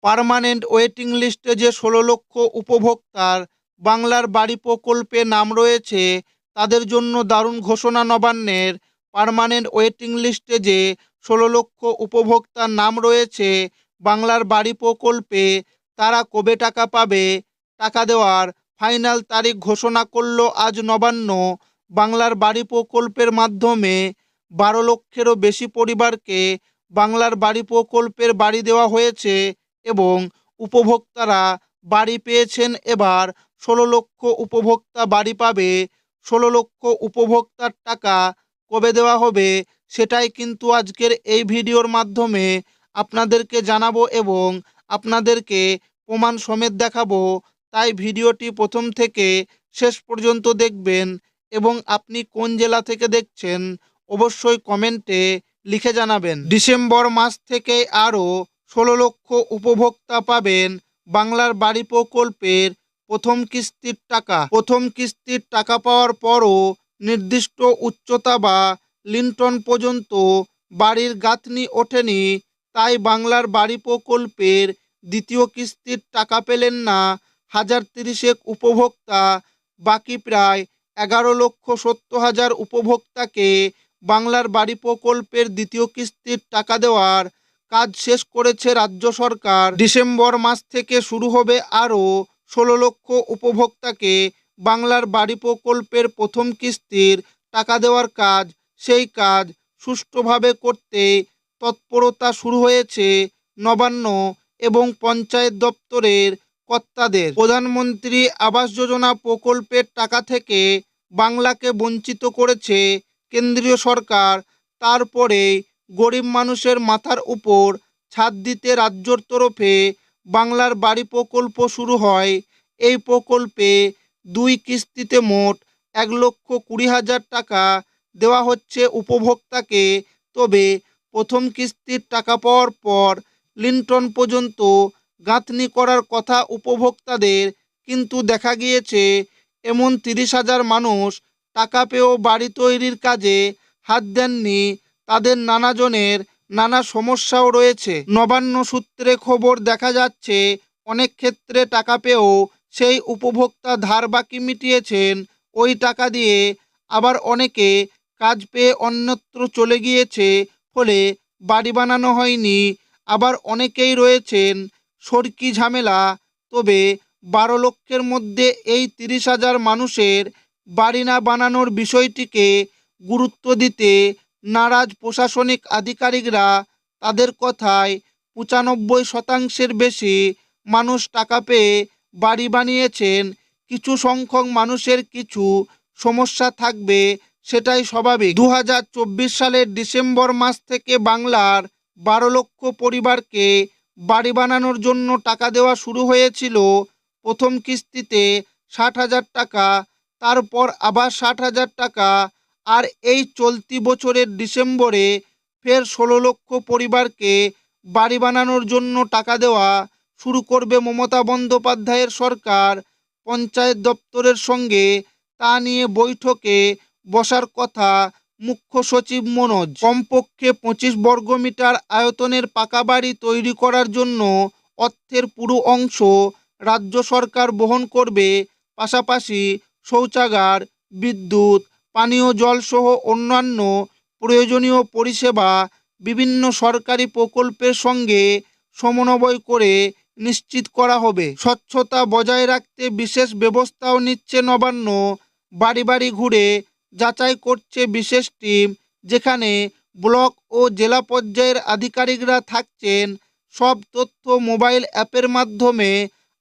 Permanent waiting লিস্টে যে ১৬ লক্ষ উপভোক্তার বাংলার বাড়ি প্রকল্পে নাম রয়েছে তাদের জন্য দারুণ ঘোষণা নবান্নের। পার্মানেন্ট ওয়েটিং লিস্টে যে ১৬ লক্ষ উপভোক্তার নাম রয়েছে বাংলার বাড়ি প্রকল্পে, তারা কবে টাকা পাবে, টাকা দেওয়ার ফাইনাল তারিখ ঘোষণা করল আজ নবান্ন। বাংলার বাড়ি প্রকল্পের মাধ্যমে ১২ লক্ষেরও বেশি পরিবারকে বাংলার বাড়ি প্রকল্পের বাড়ি দেওয়া হয়েছে এবং উপভোক্তারা বাড়ি পেয়েছেন। এবার ১৬ লক্ষ উপভোক্তা বাড়ি পাবে। ১৬ লক্ষ উপভোক্তার টাকা কবে দেওয়া হবে সেটাই কিন্তু আজকের এই ভিডিওর মাধ্যমে আপনাদেরকে জানাবো এবং আপনাদেরকে প্রমাণ সমেত দেখাবো। তাই ভিডিওটি প্রথম থেকে শেষ পর্যন্ত দেখবেন এবং আপনি কোন জেলা থেকে দেখছেন অবশ্যই কমেন্টে লিখে জানাবেন। ডিসেম্বর মাস থেকে আরও ১৬ লক্ষ উপভোক্তা পাবেন বাংলার বাড়ি প্রকল্পের প্রথম কিস্তির টাকা। প্রথম কিস্তির টাকা পাওয়ার পরও নির্দিষ্ট উচ্চতা বা লিন্টন পর্যন্ত বাড়ির গাঁথনি ওঠেনি, তাই বাংলার বাড়ি প্রকল্পের দ্বিতীয় কিস্তির টাকা পেলেন না ১০৩০ উপভোক্তা। বাকি প্রায় ১১,৭০,০০০ উপভোক্তাকে বাংলার বাড়ি প্রকল্পের দ্বিতীয় কিস্তির টাকা দেওয়ার কাজ শেষ করেছে রাজ্য সরকার। ডিসেম্বর মাস থেকে শুরু হবে আরও ১৬ লক্ষ উপভোক্তাকে বাংলার বাড়ি প্রকল্পের প্রথম কিস্তির টাকা দেওয়ার কাজ। সেই কাজ সুষ্ঠুভাবে করতে তৎপরতা শুরু হয়েছে নবান্ন এবং পঞ্চায়েত দপ্তরের কর্তাদের। প্রধানমন্ত্রী আবাস যোজনা প্রকল্পের টাকা থেকে বাংলাকে বঞ্চিত করেছে কেন্দ্রীয় সরকার। তারপরে গরিব মানুষের মাথার উপর ছাদ দিতে রাজ্যর তরফে বাংলার বাড়ি প্রকল্প শুরু হয়। এই প্রকল্পে ২ কিস্তিতে মোট ১,২০,০০০ টাকা দেওয়া হচ্ছে উপভোক্তাকে। তবে প্রথম কিস্তির টাকা পাওয়ার পর লিন্টন পর্যন্ত গাঁথনি করার কথা উপভোক্তাদের, কিন্তু দেখা গিয়েছে এমন ৩০,০০০ মানুষ টাকা পেয়েও বাড়ি তৈরির কাজে হাত দেননি। তাদের নানাজনের নানা সমস্যাও রয়েছে। নবান্ন সূত্রে খবর, দেখা যাচ্ছে অনেক ক্ষেত্রে টাকা পেয়েও সেই উপভোক্তা ধার বাকি মিটিয়েছেন ওই টাকা দিয়ে। আবার অনেকে কাজ পেয়ে অন্যত্র চলে গিয়েছে, ফলে বাড়ি বানানো হয়নি। আবার অনেকেই রয়েছেন সরকি ঝামেলা। তবে ১২ লক্ষের মধ্যে এই ৩০,০০০ মানুষের বাড়ি না বানানোর বিষয়টিকে গুরুত্ব দিতে নারাজ প্রশাসনিক আধিকারিকরা। তাদের কথায় ৯৫% বেশি মানুষ টাকা পেয়ে বাড়ি বানিয়েছেন। কিছু সংখ্যক মানুষের কিছু সমস্যা থাকবে, সেটাই স্বাভাবিক। ২০২৪ সালের ডিসেম্বর মাস থেকে বাংলার ১২ লক্ষ পরিবারকে বাড়ি বানানোর জন্য টাকা দেওয়া শুরু হয়েছিল। প্রথম কিস্তিতে ৬০,০০০ টাকা, তারপর আবার ৬০,০০০ টাকা, আর এই চলতি বছরের ডিসেম্বরে ফের ১৬ লক্ষ পরিবারকে বাড়ি বানানোর জন্য টাকা দেওয়া শুরু করবে মমতা বন্দ্যোপাধ্যায়ের সরকার। পঞ্চায়েত দপ্তরের সঙ্গে তা নিয়ে বৈঠকে বসার কথা মুখ্য সচিব মনোজ। কমপক্ষে ২৫ বর্গমিটার আয়তনের পাকা বাড়ি তৈরি করার জন্য অর্থের পুরো অংশ রাজ্য সরকার বহন করবে। পাশাপাশি শৌচাগার, বিদ্যুৎ, পানীয় জল সহ অন্যান্য প্রয়োজনীয় পরিষেবা বিভিন্ন সরকারি প্রকল্পের সঙ্গে সমন্বয় করে নিশ্চিত করা হবে। স্বচ্ছতা বজায় রাখতে বিশেষ ব্যবস্থাও নিচ্ছে নবান্ন। বাড়ি বাড়ি ঘুরে যাচাই করছে বিশেষ টিম, যেখানে ব্লক ও জেলা পর্যায়ের আধিকারিকরা থাকছেন। সব তথ্য মোবাইল অ্যাপের মাধ্যমে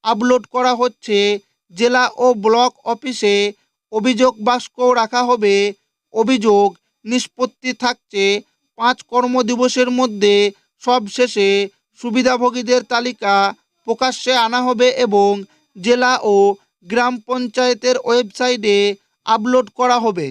আপলোড করা হচ্ছে। জেলা ও ব্লক অফিসে অভিযোগ বাক্সও রাখা হবে। অভিযোগ নিষ্পত্তি থাকছে ৫ কর্মদিবসের মধ্যে। সবশেষে সুবিধাভোগীদের তালিকা প্রকাশ্যে আনা হবে এবং জেলা ও গ্রাম পঞ্চায়েতের ওয়েবসাইটে আপলোড করা হবে।